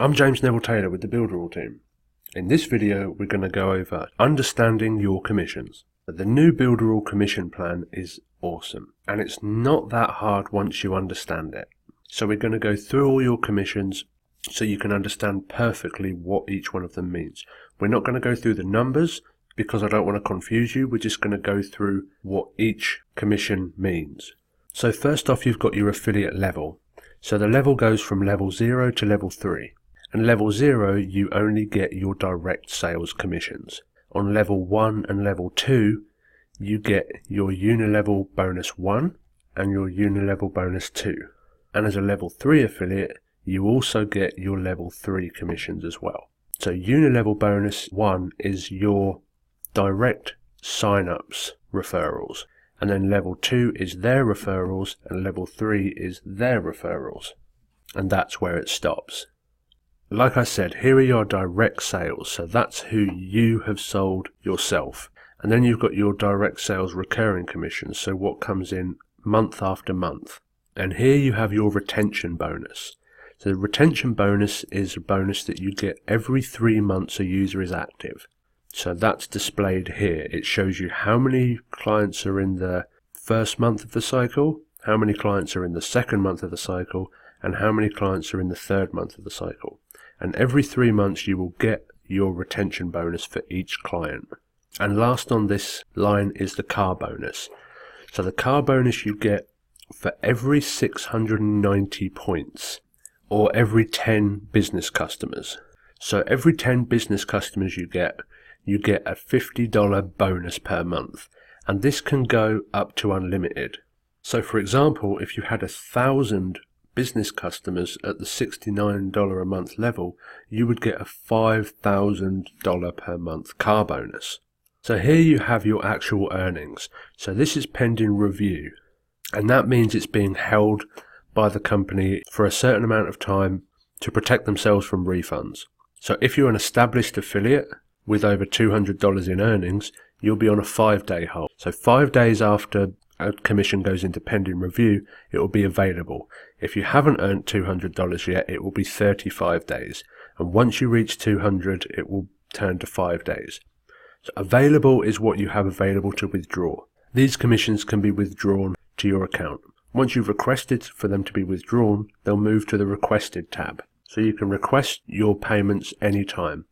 I'm James Neville Taylor with the Builderall team. In this video we're going to go over understanding your commissions. The new Builderall commission plan is awesome and it's not that hard once you understand it. So we're going to go through all your commissions so you can understand perfectly what each one of them means. We're not going to go through the numbers because I don't want to confuse you. We're just going to go through what each commission means. So first off, you've got your affiliate level. So the level goes from level 0 to level 3. And level 0, you only get your direct sales commissions. On level 1 and level 2, you get your unilevel bonus 1 and your unilevel bonus 2. And as a level 3 affiliate, you also get your level 3 commissions as well. So unilevel bonus 1 is your direct sign-ups referrals. And then level 2 is their referrals, and level 3 is their referrals. And that's where it stops. Like I said, here are your direct sales, so that's who you have sold yourself. And then you've got your direct sales recurring commissions, so what comes in month after month. And here you have your retention bonus. So the retention bonus is a bonus that you get every 3 months a user is active. So that's displayed here. It shows you how many clients are in the first month of the cycle, how many clients are in the second month of the cycle, and how many clients are in the third month of the cycle. And every 3 months you will get your retention bonus for each client. And last on this line is the car bonus. So the car bonus you get for every 690 points, or every 10 business customers. So every 10 business customers you get a $50 bonus per month, and this can go up to unlimited. So for example, if you had 1,000 business customers at the $69 a month level, you would get a $5,000 per month car bonus. So here you have your actual earnings. So this is pending review, and that means it's being held by the company for a certain amount of time to protect themselves from refunds. So if you're an established affiliate with over $200 in earnings, you'll be on a 5-day hold. So 5 days after a commission goes into pending review, it will be available. If you haven't earned $200 yet, it will be 35 days. And once you reach 200, it will turn to 5 days. So available is what you have available to withdraw. These commissions can be withdrawn to your account. Once you've requested for them to be withdrawn, they'll move to the requested tab. So you can request your payments anytime.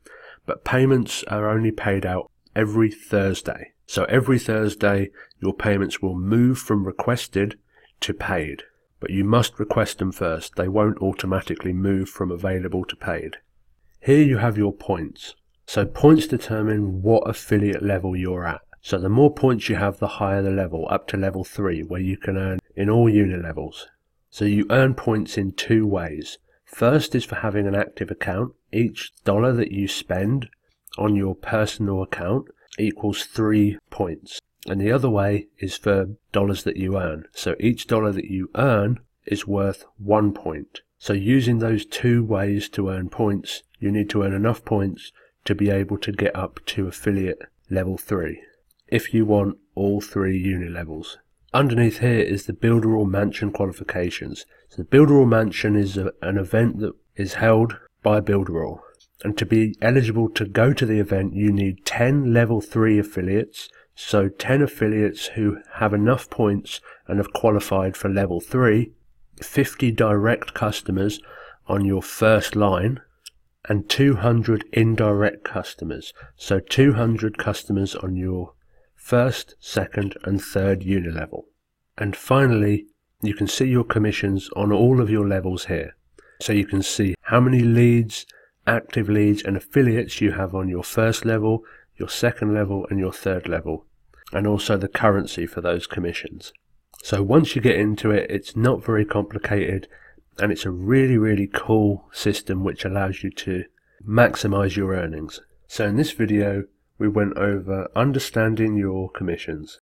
But payments are only paid out every Thursday. So every Thursday, your payments will move from requested to paid. But you must request them first. They won't automatically move from available to paid. Here you have your points. So points determine what affiliate level you're at. So the more points you have, the higher the level, up to level 3, where you can earn in all unilevels. So you earn points in 2 ways. First is for having an active account. Each dollar that you spend on your personal account equals 3 points. And the other way is for dollars that you earn. So each dollar that you earn is worth 1 point. So using those 2 ways to earn points, you need to earn enough points to be able to get up to affiliate level 3, if you want all 3 unilevels. Underneath here is the Builderall Mansion qualifications. So the Builderall Mansion is an event that is held by Builderall. And to be eligible to go to the event, you need 10 level 3 affiliates. So 10 affiliates who have enough points and have qualified for level 3, 50 direct customers on your first line, and 200 indirect customers. So 200 customers on your first, second and third unilevel. And finally, you can see your commissions on all of your levels here. So you can see how many leads, active leads and affiliates you have on your first level, your second level and your third level, and also the currency for those commissions. So once you get into it, it's not very complicated, and it's a really cool system which allows you to maximize your earnings. So in this video we went over understanding your commissions.